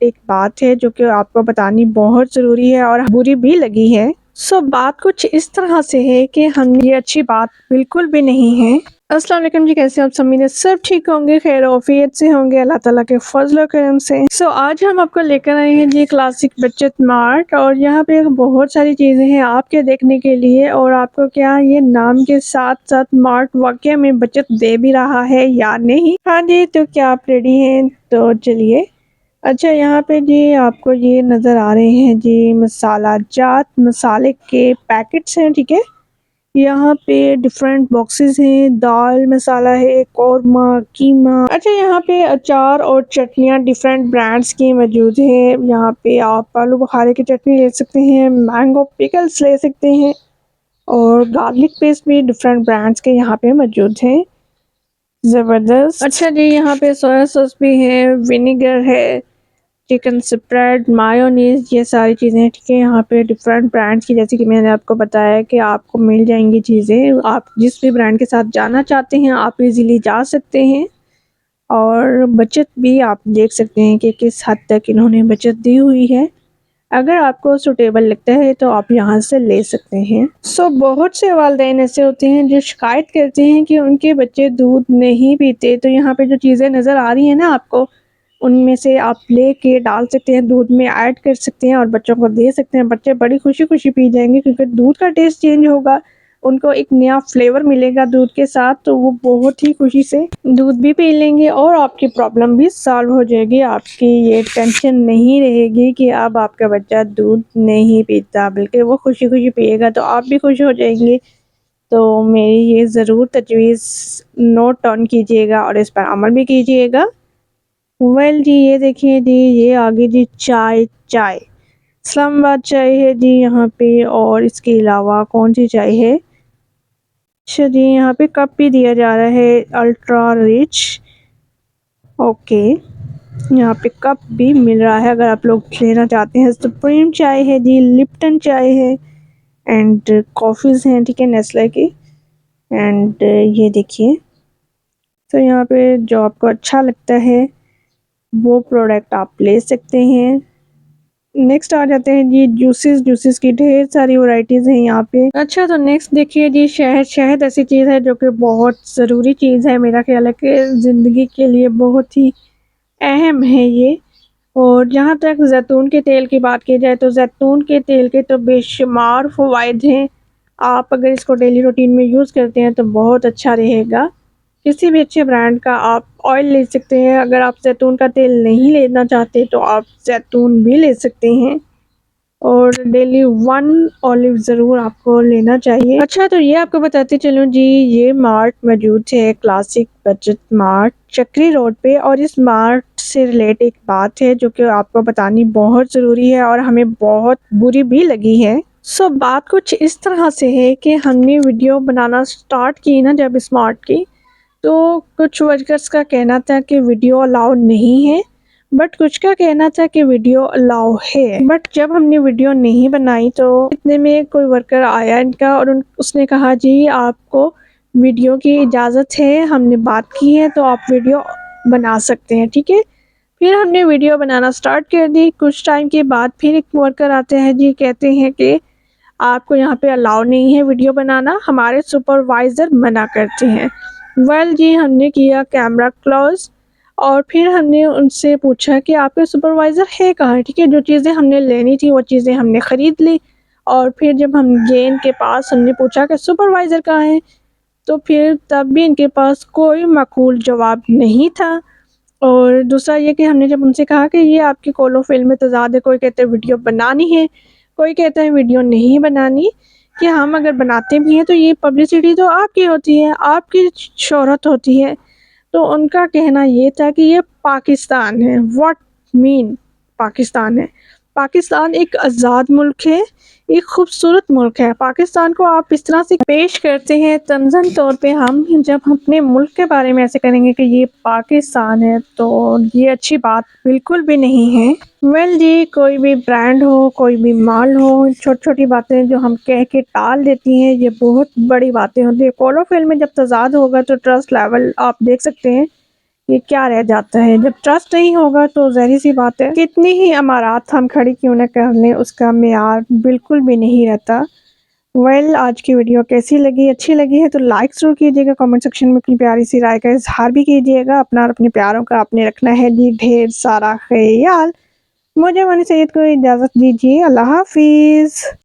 एक बात है जो कि आपको बतानी बहुत ज़रूरी है और बुरी भी लगी है। बात कुछ इस तरह से है कि हम ये अच्छी बात बिल्कुल भी नहीं है। अस्सलाम वालेकुम जी, कैसे आप सब? उम्मीद है सब ठीक होंगे, खैर ऑफियत से होंगे अल्लाह ताला के फजल और करम से। आज हम आपको लेकर आए हैं जी क्लासिक बचत मार्ट, और यहाँ पे बहुत सारी चीज़ें हैं आपके देखने के लिए। और आपको क्या ये नाम के साथ साथ मार्ट वाकई में बचत दे भी रहा है या नहीं? हाँ जी, तो क्या आप रेडी हैं? तो चलिए। अच्छा, यहाँ पे जी आपको ये नज़र आ रहे हैं जी मसाला जात मसाले के पैकेट्स हैं, ठीक है। यहाँ पे डिफरेंट बॉक्सेस हैं, दाल मसाला है, कौरमा, कीमा। अच्छा, यहाँ पे अचार और चटनियाँ डिफरेंट ब्रांड्स की मौजूद है। यहाँ पे आप आलू बुखारे की चटनी ले सकते हैं, मैंगो पिकल्स ले सकते हैं, और गार्लिक पेस्ट भी डिफरेंट ब्रांड्स के यहाँ पे मौजूद हैं। ज़बरदस्त। अच्छा जी, यहाँ पे सोया सॉस भी है, विनेगर है, चिकन स्प्रेड, मायोनीज, ये सारी चीज़ें, ठीक है। यहाँ पे डिफरेंट ब्रांड्स की, जैसे कि मैंने आपको बताया कि आपको मिल जाएंगी चीज़ें। आप जिस भी ब्रांड के साथ जाना चाहते हैं आप इजीली जा सकते हैं, और बचत भी आप देख सकते हैं कि किस हद तक इन्होंने बचत दी हुई है। अगर आपको सूटेबल लगता है तो आप यहाँ से ले सकते हैं। बहुत से वालिदैन ऐसे होते हैं जो शिकायत करते हैं कि उनके बच्चे दूध नहीं पीते। तो यहाँ पे जो चीज़ें नज़र आ रही हैं ना आपको, उनमें से आप लेके डाल सकते हैं, दूध में ऐड कर सकते हैं और बच्चों को दे सकते हैं। बच्चे बड़ी खुशी-खुशी पी जाएँगे, क्योंकि दूध का टेस्ट चेंज होगा, उनको एक नया फ्लेवर मिलेगा दूध के साथ, तो वो बहुत ही खुशी से दूध भी पी लेंगे और आपकी प्रॉब्लम भी सॉल्व हो जाएगी। आपकी ये टेंशन नहीं रहेगी कि अब आपका बच्चा दूध नहीं पीता, बल्कि वो खुशी-खुशी पिएगा, तो आप भी खुश हो जाएंगे। तो मेरी ये ज़रूर तजवीज़ नोट डाउन कीजिएगा और इस पर अमल भी कीजिएगा। वेल जी, ये देखिए जी, ये आगे जी चाय इस्लामाबाद चाय है जी यहाँ पे। और इसके अलावा कौन सी चाय है? अच्छा जी, यहाँ पे कप भी दिया जा रहा है, अल्ट्रा रिच। ओके, यहाँ पे कप भी मिल रहा है अगर आप लोग लेना चाहते हैं। सुप्रीम चाय है जी, लिप्टन चाय है, एंड कॉफ़ीज़ हैं, ठीक है, नेस्ले की। एंड ये देखिए, तो यहाँ पे जो आपको अच्छा लगता है वो प्रोडक्ट आप ले सकते हैं। नेक्स्ट आ जाते हैं जी जूसेस की ढेर सारी वैरायटीज़ हैं यहाँ पे। अच्छा, तो नेक्स्ट देखिए जी, शहद ऐसी चीज़ है जो कि बहुत ज़रूरी चीज़ है, मेरा ख्याल है कि ज़िंदगी के लिए बहुत ही अहम है ये। और जहाँ तक जैतून के तेल की बात की जाए तो जैतून के तेल के तो बेशुमार फ़वाइद हैं। आप अगर इसको डेली रूटीन में यूज़ करते हैं तो बहुत अच्छा रहेगा। किसी भी अच्छे ब्रांड का आप ऑयल ले सकते हैं। अगर आप जैतून का तेल नहीं लेना चाहते तो आप जैतून भी ले सकते हैं, और डेली 1 ऑलिव ज़रूर आपको लेना चाहिए। अच्छा, तो ये आपको बताते चलूँ जी, ये मार्ट मौजूद है क्लासिक बचत मार्ट चक्री रोड पे, और इस मार्ट से रिलेट एक बात है जो कि आपको बतानी बहुत ज़रूरी है और हमें बहुत बुरी भी लगी है। बात कुछ इस तरह से है कि हमने वीडियो बनाना स्टार्ट की ना जब इस मार्ट की, तो कुछ वर्कर्स का कहना था कि वीडियो अलाउ नहीं है, बट कुछ का कहना था कि वीडियो अलाउ है। बट जब हमने वीडियो नहीं बनाई तो इतने में कोई वर्कर आया इनका, और उसने कहा जी आपको वीडियो की इजाज़त है, हमने बात की है, तो आप वीडियो बना सकते हैं, ठीक है। फिर हमने वीडियो बनाना स्टार्ट कर दी। कुछ टाइम के बाद फिर एक वर्कर आते हैं जी, कहते हैं कि आपको यहाँ पे अलाउ नहीं है वीडियो बनाना, हमारे सुपरवाइज़र मना करते हैं। वेल जी, हमने किया कैमरा क्लोज, और फिर हमने उनसे पूछा कि आपके सुपरवाइज़र है कहाँ? ठीक है, जो चीज़ें हमने लेनी थी वो चीज़ें हमने ख़रीद ली, और फिर जब हम गए इनके पास, हमने पूछा कि सुपरवाइज़र कहाँ है? तो फिर तब भी इनके पास कोई माकूल जवाब नहीं था। और दूसरा ये कि हमने जब उनसे कहा कि ये आपकी कॉलो फ़िल्म में तज़ाद है, कोई कहता है वीडियो बनानी है, कोई कहता है वीडियो नहीं बनानी, कि हम अगर बनाते भी हैं तो ये पब्लिसिटी तो आपकी होती है, आपकी शोहरत होती है। तो उनका कहना ये था कि ये पाकिस्तान है। व्हाट मीन पाकिस्तान है? पाकिस्तान एक आज़ाद मुल्क है, एक खूबसूरत मुल्क है। पाकिस्तान को आप इस तरह से पेश करते हैं तंज़न तौर पे, हम जब अपने मुल्क के बारे में ऐसे करेंगे कि ये पाकिस्तान है, तो ये अच्छी बात बिल्कुल भी नहीं है। वेल जी, कोई भी ब्रांड हो, कोई भी माल हो, छोटी-छोटी बातें जो हम कह के टाल देती हैं, ये बहुत बड़ी बातें होती हैं। कॉलो फ़िल्म में जब तज़ाद होगा तो ट्रस्ट लेवल आप देख सकते हैं ये क्या रह जाता है। जब ट्रस्ट नहीं होगा तो ज़ाहिर सी बात है कितनी ही अमारात हम खड़ी क्यों न कर लें, उसका मेयार बिल्कुल भी नहीं रहता। आज की वीडियो कैसी लगी? अच्छी लगी है तो लाइक ज़रूर कीजिएगा, कमेंट सेक्शन में अपनी प्यारी सी राय का इज़हार भी कीजिएगा। अपना और अपने प्यारों का आपने रखना है जी ढेर सारा ख़याल। मुझे मनी सैयद को इजाज़त दीजिए। अल्लाह हाफ़िज़।